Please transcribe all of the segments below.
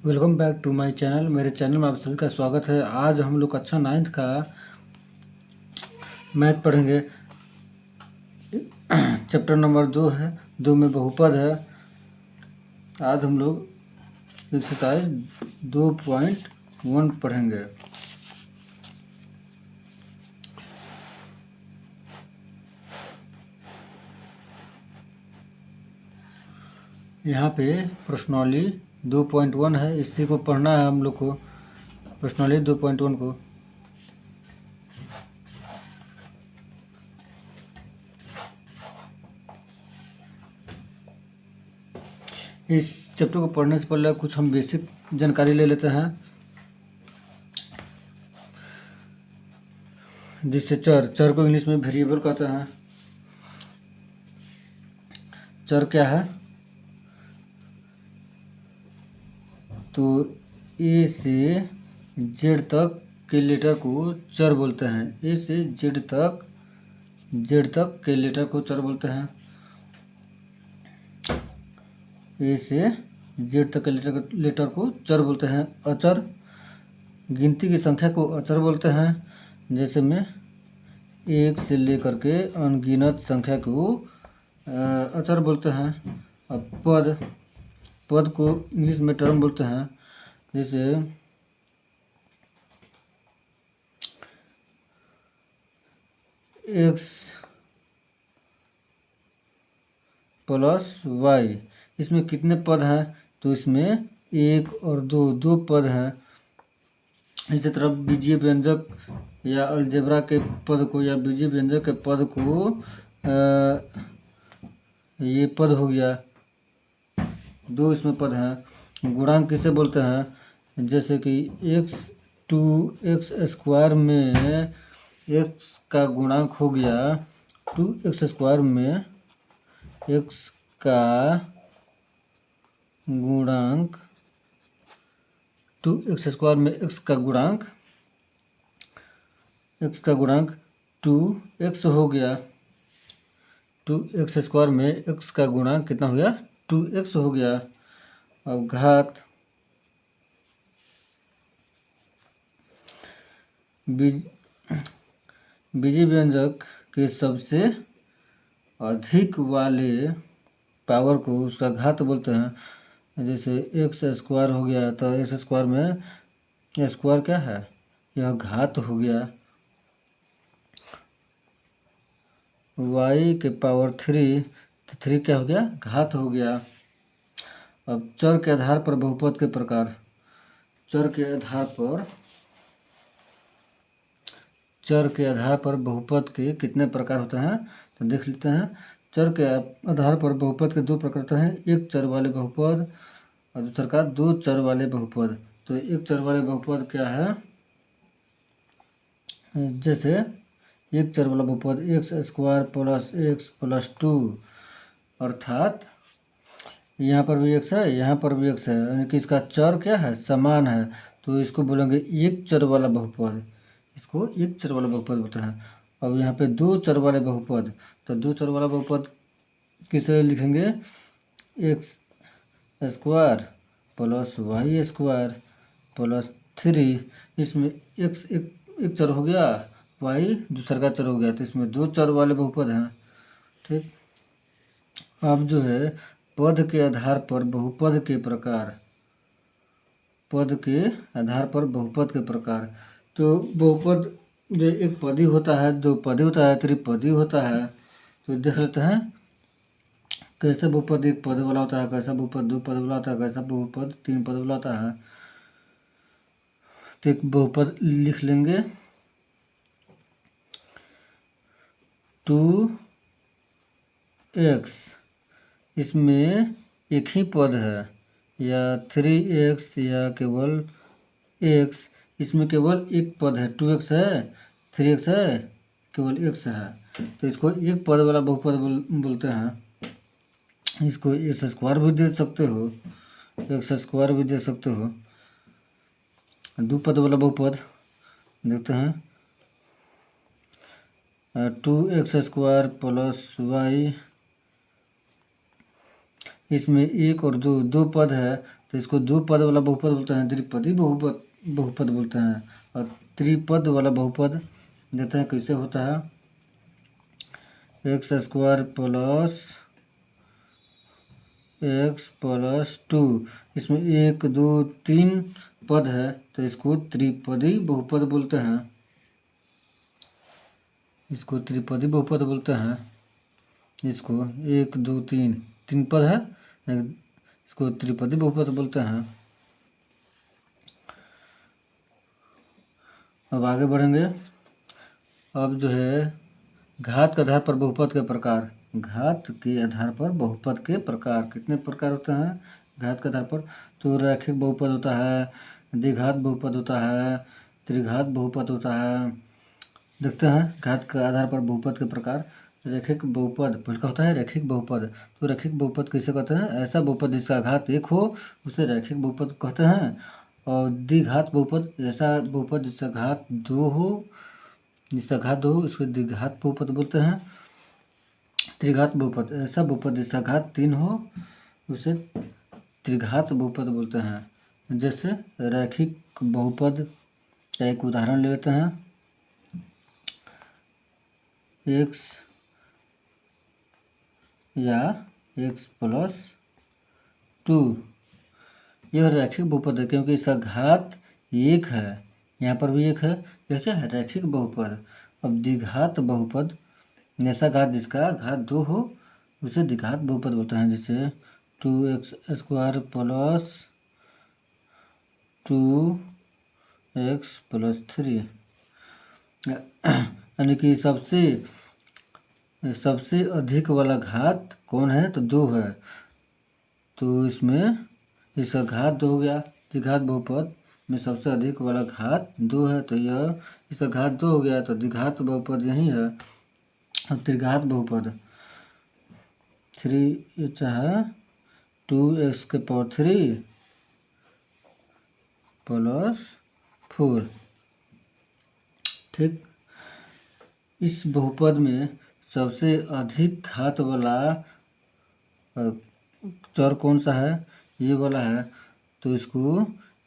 Welcome back to my channel. मेरे channel में आप सभी का स्वागत है। आज हम लोग कक्षा 9th का मैथ पढ़ेंगे। चैप्टर नंबर 2 है, 2 में बहुपद है। आज हम लोग एक्सरसाइज 2.1 पढ़ेंगे। यहाँ पे प्रश्नावली 2.1 है, इसी को पढ़ना है हम लोग को, प्रश्नावली 2.1 को। इस चैप्टर को पढ़ने से पहले कुछ हम बेसिक जानकारी ले लेते हैं, जिससे चर को इंग्लिश में वेरिएबल कहते हैं। चर क्या है? तो ए से जेड तक के लेटर को चर बोलते हैं। ए से जेड तक के लेटर को चर बोलते हैं। ए से जेड तक के लेटर को चर बोलते हैं। अचर गिनती की संख्या को अचर बोलते हैं। जैसे में 1 से लेकर के अनगिनत संख्या को अचर बोलते हैं। अब पद को इंग्लिश में टर्म बोलते हैं। जैसे x प्लस वाई, इसमें कितने पद हैं? तो इसमें 1 और 2 पद हैं। इसी तरह बीजीय व्यंजक या अलजेब्रा के पद को या बीजीय व्यंजक के पद को ये पद हो गया, 2 इसमें पद हैं। गुणांक किसे बोलते हैं? जैसे कि x स्क्वायर में x का गुणांक हो गया 2x स्क्वायर में x का गुणांक 2x स्क्वायर में x का गुणांक 2x हो गया। 2x स्क्वायर में x का गुणांक कितना हो गया? 2x हो गया। अब घात बीजीय व्यंजक के सबसे अधिक वाले पावर को उसका घात बोलते हैं। जैसे x स्क्वायर हो गया, तो x स्क्वायर में स्क्वायर क्या है? यह घात हो गया। y के पावर 3, तो 3 क्या हो गया? घात हो गया। अब चर के आधार पर बहुपद के प्रकार। चर के आधार पर बहुपद के कितने प्रकार होते हैं? तो देख लेते हैं। चर के आधार पर बहुपद के 2 प्रकार होते हैं, एक चर वाले बहुपद और दूसरा का 2 चर वाले बहुपद। तो एक चर वाले बहुपद क्या है? जैसे एक चर वाला बहुपद x square plus x plus 2, अर्थात यहाँ पर भी x है, यहाँ पर भी x है, यानी कि इसका चर क्या है? समान है। तो इसको बोलेंगे एक चर वाला बहुपद। इसको एक चर वाला बहुपद बोलते हैं। अब यहाँ पे 2 चर वाले बहुपद, तो 2 चर वाला बहुपद किसे लिखेंगे? x square plus Y square plus 3। इसमें x एक चर हो गया, y दूसरा का चर हो गया, तो इसमें 2 चर वाले बहुपद हैं। ठीक। अब जो है पद के आधार पर बहुपद के प्रकार। पद के आधार पर बहुपद के प्रकार। तो बहुपद जो एक पदी होता है, 2 पदी होता है, त्रिपदी होता है। तो देख लेते हैं कैसे बहुपद 1 पद वाला होता है, कैसा बहुपद 2 पद वाला होता है, कैसा बहुपद 3 पद वाला होता है। तो एक बहुपद लिख लेंगे 2x, इसमें एक ही पद है, या 3x या केवल x, इसमें केवल एक पद है, 2x है, 3x है, केवल x है। तो इसको एक पद वाला बहुपद बोलते हैं। इसको x स्क्वायर भी दे सकते हो, x स्क्वायर भी दे सकते हो। 2 पद वाला बहुपद देखते हैं, 2x स्क्वायर प्लस वाई, इसमें 1 और 2 पद है, तो इसको द्विपद वाला बहुपद बोलते हैं, द्विपदी बहुपद बोलते हैं। और त्रिपद वाला बहुपद देते हैं, कैसे होता है, x square plus x plus 2, इसमें 1 2 3 पद है तो इसको त्रिपदी बहुपद बोलते हैं, इसको त्रिपदी बहुपद बोलते हैं। इसको 1 2 3 पद है, इसको त्रिपदी बहुपद बोलते हैं। अब आगे बढ़ेंगे। अब जो है घात के आधार पर बहुपद के प्रकार, घात के आधार पर बहुपद के प्रकार कितने प्रकार होते हैं घात के आधार पर, तो रैखिक बहुपद होता है, द्विघात बहुपद होता है, त्रिघात बहुपद होता है। देखते हैं घात के आधार पर बहुपद के प्रकार। रैखिक बहुपद पहले का होता है रैखिक बहुपद, तो रैखिक बहुपद किसे कहते हैं, ऐसा बहुपद जिसका घात 1 हो उसे रैखिक बहुपद कहते हैं। और द्विघात बहुपद ऐसा बहुपद जिसका घात 2 हो, उसको द्विघात बहुपद बोलते हैं। त्रिघात बहुपद ऐसा बहुपद जिसका घात 3 हो उसे त्रिघात बहुपद बोलते हैं। जैसे रैखिक बहुपद का एक उदाहरण ले लेते हैं, x या x प्लस 2, यह रैखिक बहुपद है क्योंकि इसका घात 1 है, यहाँ पर भी 1 है, यह क्या है रैखिक बहुपद। अब द्विघात बहुपद ऐसा घात जिसका घात 2 हो उसे द्विघात बहुपद बोलते हैं। जैसे 2x square plus 2x plus 3, यानी कि सबसे अधिक वाला घात कौन है, तो 2 है, तो इसमें इसका घात 2 हो गया। द्विघात बहुपद में सबसे अधिक वाला घात 2 है तो यह इसका घात 2 हो गया, तो द्विघात बहुपद यही है। अब त्रिघात बहुपद 3 चाहे 2x के पावर 3 प्लस 4, ठीक। इस बहुपद में सबसे अधिक घात वाला चर कौन सा है, ये वाला है, तो इसको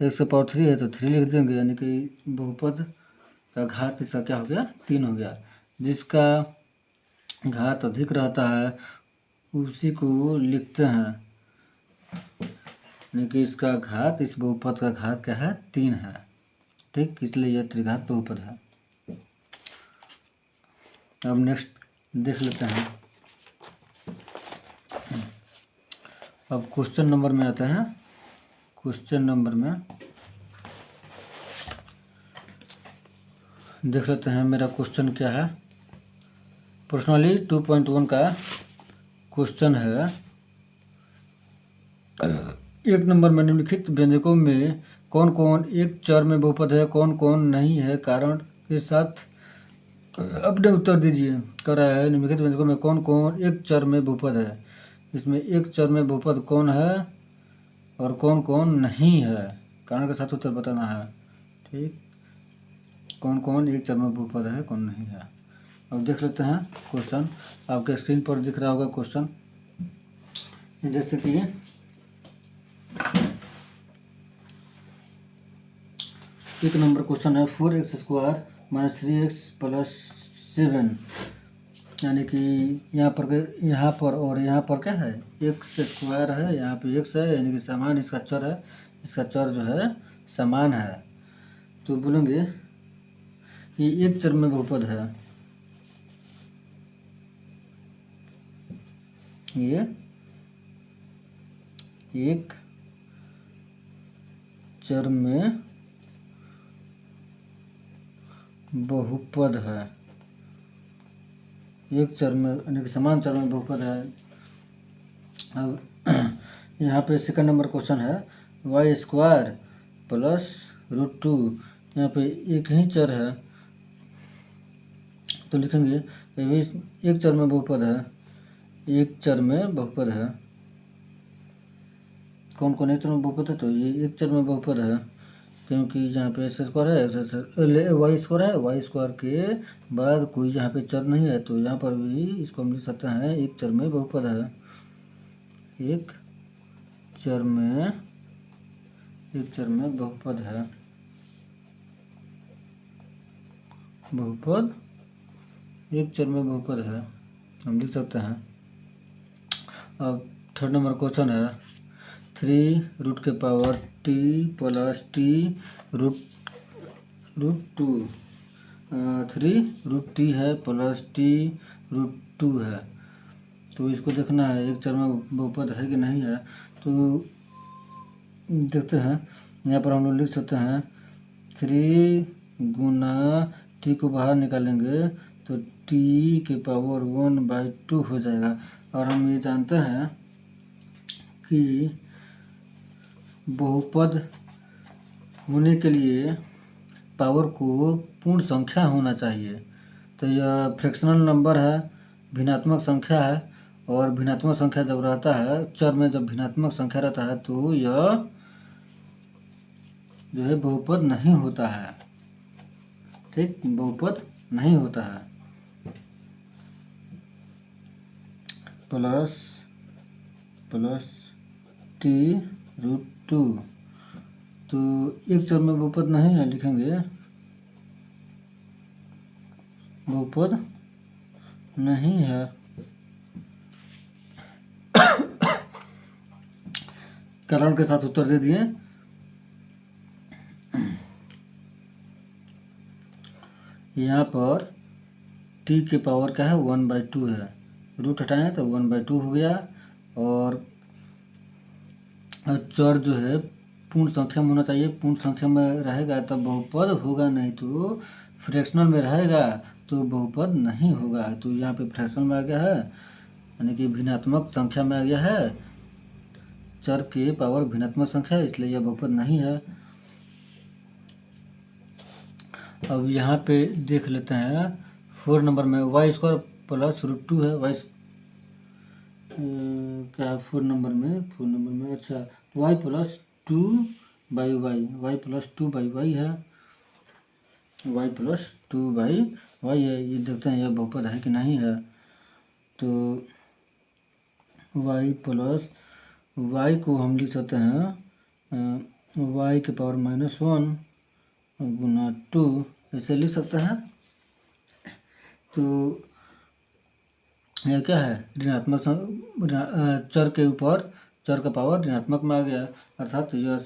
x के पावर 3 है तो 3 लिख देंगे, यानी कि बहुपद का घात इसका क्या हो गया 3 हो गया। जिसका घात अधिक रहता है उसी को लिखते हैं, यानी कि इसका घात इस बहुपद का घात क्या है 3 है, ठीक, इसलिए यह त्रिघात बहुपद है। अब नेक्स्ट देख लेते हैं। अब क्वेश्चन नंबर में आते हैं। क्वेश्चन नंबर में देख लेते हैं मेरा क्वेश्चन क्या है। पर्सनली 2.1 का क्वेश्चन है। 1 नंबर में निम्नलिखित व्यंजकों में कौन कौन एक चर में बहुपद है, कौन कौन नहीं है, कारण के साथ अपने उत्तर दीजिए। कह रहा है निम्नलिखित व्यंजकों में कौन कौन एक चर में बहुपद है। इसमें एक चर में बहुपद कौन है और कौन कौन नहीं है, कारण के साथ उत्तर बताना है, ठीक। कौन कौन एक चर में बहुपद है, कौन नहीं है। अब देख लेते हैं क्वेश्चन, आपके स्क्रीन पर दिख रहा होगा क्वेश्चन। जैसे कि 1 नंबर क्वेश्चन है 4x square minus 3x plus 7, यानी कि यहाँ पर और यहाँ पर क्या है x स्क्वायर है, यहाँ पे x है, यानी कि समान इसका चर है, इसका चर जो है समान है, तो बोलेंगे कि एक चर में बहुपद है, ये एक चर में बहुपद है, एक चर में यानी कि समान चर में बहुपद है। अब यहाँ पे सेकंड नंबर क्वेश्चन है वाई स्क्वायर प्लस √2, यहाँ पे एक ही चर है तो लिखेंगे एक चर में बहुपद है, एक चर में बहुपद है। कौन कौन एक चर में बहुपद है, तो ये एक चर में बहुपद है क्योंकि यहाँ पे एक्स स्क्वायर है, वाई स्क्वायर है, वाई स्क्वायर के बाद कोई यहाँ पे चर नहीं है, तो यहाँ पर भी इसको हम लिख सकते हैं एक चर में बहुपद है, एक चर में एक चर में बहुपद है, बहुपद एक चर में बहुपद है, हम लिख सकते हैं। अब थर्ड नंबर क्वेश्चन है 3√t plus t root 2 3√t है प्लस t √2 है। तो इसको देखना है एक चर में बहुपद है कि नहीं है। तो देखते हैं, यहाँ पर हम लोग लिख सकते हैं 3 गुना t को बाहर निकालेंगे तो t के पावर 1/2 हो जाएगा। और हम ये जानते हैं कि बहुपद होने के लिए पावर को पूर्ण संख्या होना चाहिए। तो यह फ्रैक्शनल नंबर है, भिन्नात्मक संख्या है, और भिन्नात्मक संख्या जब रहता है चर में, जब भिन्नात्मक संख्या रहता है तो यह जो है बहुपद नहीं होता है। ठीक, बहुपद नहीं होता है। प्लस t√2, तो एक चर में बहुपद नहीं है, लिखेंगे बहुपद नहीं है। कारण के साथ उत्तर दे दिए। यहाँ पर t के पावर क्या है 1/2 है, रूट हटाएं तो 1/2 हो गया। और चर जो है पूर्ण संख्या में होना चाहिए, पूर्ण संख्या में रहेगा तब बहुपद होगा, नहीं तो फ्रैक्शनल में रहेगा तो बहुपद नहीं होगा। तो यहाँ पे फ्रैक्शनल में आ गया है, यानी कि भिन्नात्मक संख्या में आ गया है, चर के पावर भिन्नात्मक संख्या है, इसलिए यह बहुपद नहीं है। अब यहाँ पे देख लेते हैं 4 नंबर में y² प्लस √2 है। क्या 4 नंबर में अच्छा y plus 2/y, y plus 2/y है, y प्लस 2/y है। ये देखते हैं यह बहुपद है कि नहीं है। तो y प्लस y को हम लिख सकते हैं y के पावर -1 गुना 2, ऐसे लिख सकते हैं। तो यह क्या है, ऋणात्मक चर के ऊपर चर का पावर ऋणात्मक में आ गया, अर्थात यह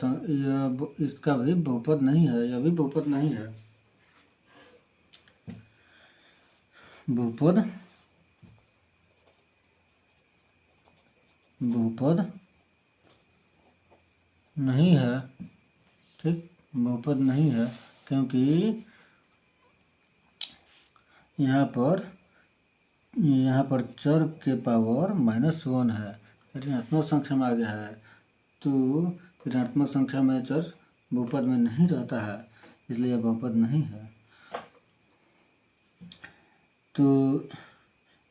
इसका भी बहुपद नहीं है, यह भी बहुपद नहीं है। बहुपद नहीं है। ठीक, बहुपद नहीं है, क्योंकि यहाँ पर चर के पावर -1 है, ऋणात्मक संख्या में आ गया है। तो ऋणात्मक संख्या में चर बहुपद में नहीं रहता है, इसलिए यह बहुपद नहीं है। तो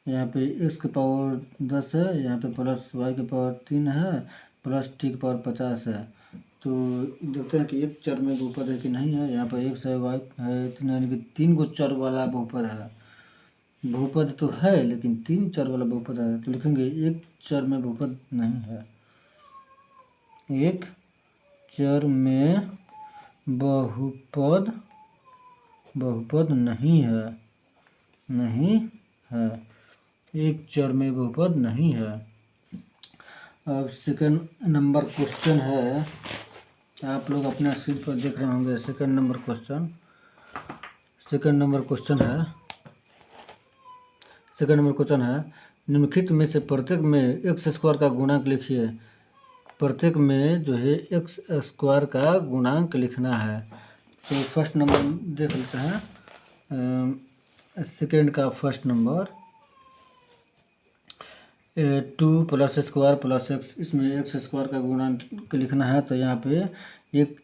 यहाँ पे x के पावर 10 है, यहाँ पे प्लस y के पावर 3 है, प्लस t के पावर 50 है। तो देखते हैं कि एक चर में बहुपद है कि नहीं है। यहाँ पर x है, y है, 3, यानी कि 3 को चर वाला बहुपद है। बहुपद तो है लेकिन 3 चर वाला बहुपद है, तो लिखेंगे एक चर में बहुपद नहीं है। एक चर में बहुपद नहीं है, एक चर में बहुपद नहीं है। अब सेकंड नंबर क्वेश्चन है, आप लोग अपना स्क्रीन पर देख रहे होंगे। सेकंड नंबर क्वेश्चन है निम्नलिखित में से प्रत्येक में x² का गुणांक लिखिए। प्रत्येक में जो है x² का गुणांक लिखना है। तो फर्स्ट नंबर देख लेते हैं, सेकंड का फर्स्ट नंबर 2 + x² + x, इसमें x² का गुणांक लिखना है। तो यहाँ पे एक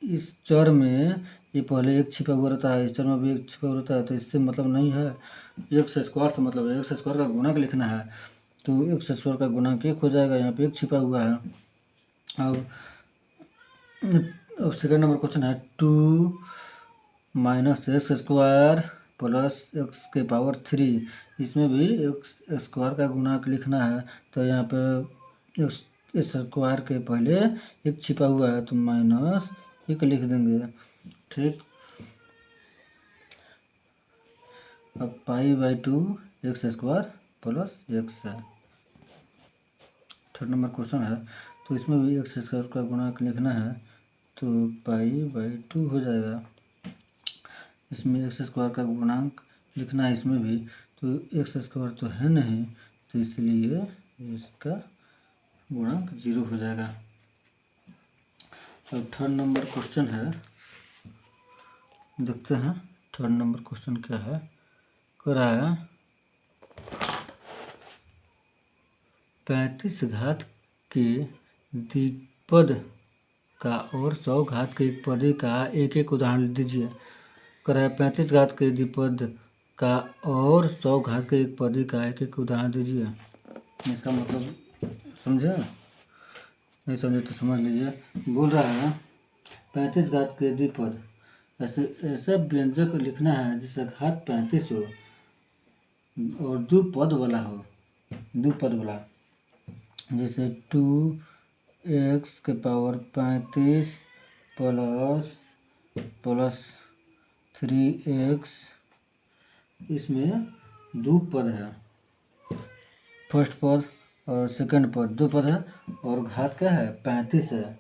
इस चर में ये पहले एक छिपा हुआ रहता है, इस चर में भी एक छिपा हुआ रहता है, तो इससे मतलब नहीं है। x² से मतलब है x² का गुणांक लिखना है, तो x² का गुणांक 1 हो जाएगा, यहाँ पे एक छिपा हुआ है। अब सेकंड नंबर क्वेश्चन है 2 - x² + x के पावर 3, इसमें भी x² का गुणांक लिखना है। तो यहाँ पे इस स्क्वायर के पहले एक छिपा हुआ है तो माइनस एक लिख देंगे, ठीक। अब pi by 2 x square plus x है। थर्ड नंबर क्वेश्चन है, तो इसमें भी एक्स स्क्वायर का गुणांक लिखना है, तो पाई बाई 2 हो जाएगा। इसमें एक्स स्क्वायर का गुणांक लिखना है इसमें भी, तो एक्स स्क्वायर तो है नहीं, तो इसलिए इसका गुणांक 0 हो जाएगा। अब थर्ड नंबर क्वेश्चन है, देखते हैं थर्ड नंबर क्वेश्चन क्या है। करा है 35 घात के द्विपद का और 100 घात के एक पदे का एक एक उदाहरण दीजिए। करा है 35 घात के द्विपद का और 100 घात के एक पदे का एक एक उदाहरण दीजिए। इसका मतलब समझे? नहीं समझे तो समझ लीजिए। बोल रहा है 35 घात के द्विपद, ऐसा व्यंजक लिखना है जिसका घात 35 हो और द्विपद वाला हो, द्विपद वाला, जैसे 2x के पावर 35 प्लस 3x, इसमें द्विपद है, फर्स्ट पद और सेकंड पद द्विपद है, और घात क्या है 35 है।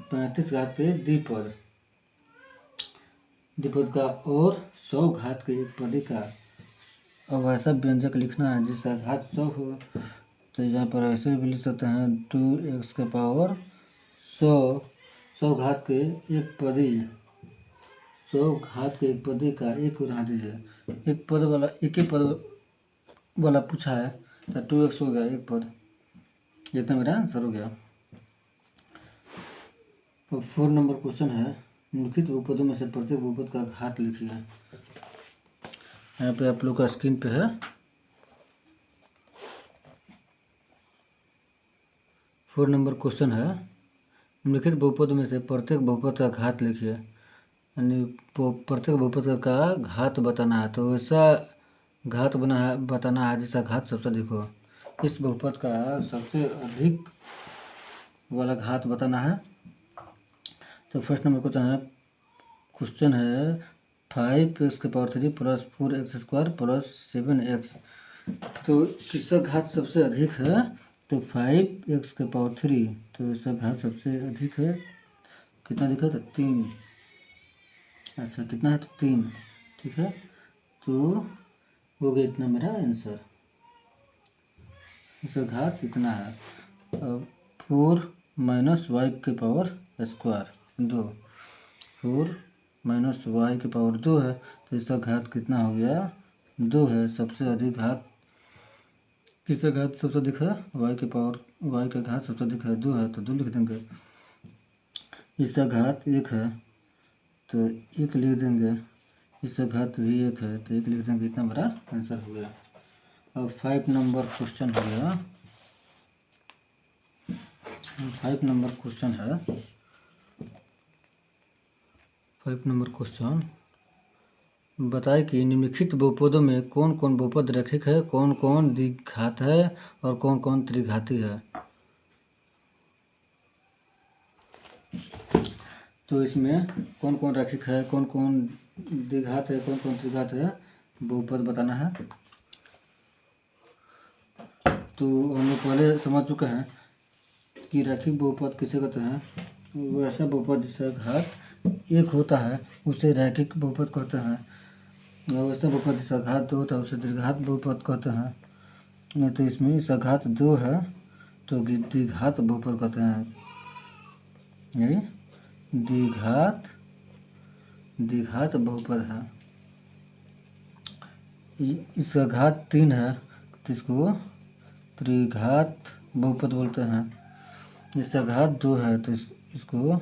35 घात के द्विपद का और 100 घात के एक पद का। अब ऐसा व्यंजक लिखना है जिसका घात 100 हो, तो यहाँ पर ऐसे भी लिख सकते हैं 2x के पावर 100 घात के एक पदी, 100 घात के एक पदी का एक उदाहरण दीजिए। एक पद वाला, एक ही पद वाला पूछा है, तो 2x हो गया एक पद, जितना मेरा आंसर हो गया। तो 4 नंबर क्वेश्चन है, निम्नलिखित बहुपदों में से प्रत्येक बहुपद का घात लिखिए। यहाँ पे आप लोग का स्क्रीन पे है 4 नंबर क्वेश्चन है, निम्नलिखित बहुपद में से प्रत्येक बहुपद का घात लिखिए। यानी प्रत्येक बहुपद का घात बताना है, तो वैसा घात बताना है जिसका घात सबसे अधिक हो। इस बहुपद का सबसे अधिक वाला घात बताना है। तो फर्स्ट नंबर क्वेश्चन है 5x के power 3 plus 4x square plus 7x, तो किसका घात सबसे अधिक है? तो 5x के पावर 3, तो इसका घात सबसे अधिक है, कितना दिखा था 3, अच्छा कितना है तो 3, ठीक है, तो हो गया इतना मेरा आंसर, इसका घात इतना है। अब 4 माइनस वाई के पावर स्क्वायर 2, 4 माइनस वाई के पावर 2 है, तो इसका घात कितना हो गया 2 है। सबसे अधिक घात किसका घात सबसे अधिक है? वाई का घात सबसे अधिक है 2 है, तो 2 लिख देंगे। इसका घात 1 है तो 1 लिख देंगे, इसका घात भी 1 है तो 1 लिख देंगे, इतना बड़ा आंसर हो गया। अब 5 नंबर क्वेश्चन हो गया, 5 नंबर क्वेश्चन है, 5 नंबर क्वेश्चन बताए कि निम्नलिखित बहुपदों में कौन कौन बहुपद रैखिक है, कौन कौन द्विघात है और कौन कौन त्रिघाती है। तो इसमें कौन कौन रैखिक है, कौन कौन द्विघात है, कौन कौन त्रिघात है, बहुपद बताना है। तो हम लोग पहले समझ चुके हैं कि रैखिक बहुपद किसे कहते हैं, वैसा बहुपद जिसका घात 1 होता है उसे रैखिक बहुपद कहते हैं, वैसा बहुपद जिसका घात 2 होता है उसे द्विघात बहुपद कहते हैं। नहीं तो इसमें इसका घात 2 है तो द्विघात बहुपद कहते हैं, यही द्विघात बहुपद है। इसका घात 3 है तो इसको त्रिघात बहुपद बोलते हैं। इसका घात 2 है तो इसको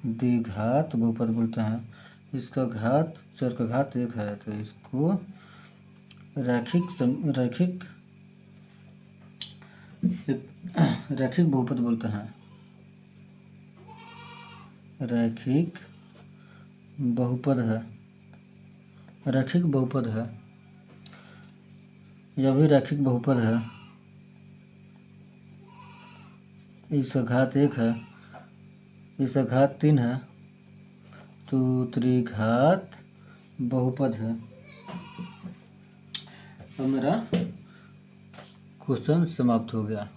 द्विघात बहुपद बोलते हैं। इसका घात 4 का घात 1 है तो इसको रैखिक बहुपद बोलते हैं, रैखिक बहुपद है, रैखिक बहुपद है, यह भी रैखिक बहुपद है। इसका घात 1 है, इसका घात 3 है, तो त्रिघात बहुपद है। अब मेरा क्वेश्चन समाप्त हो गया।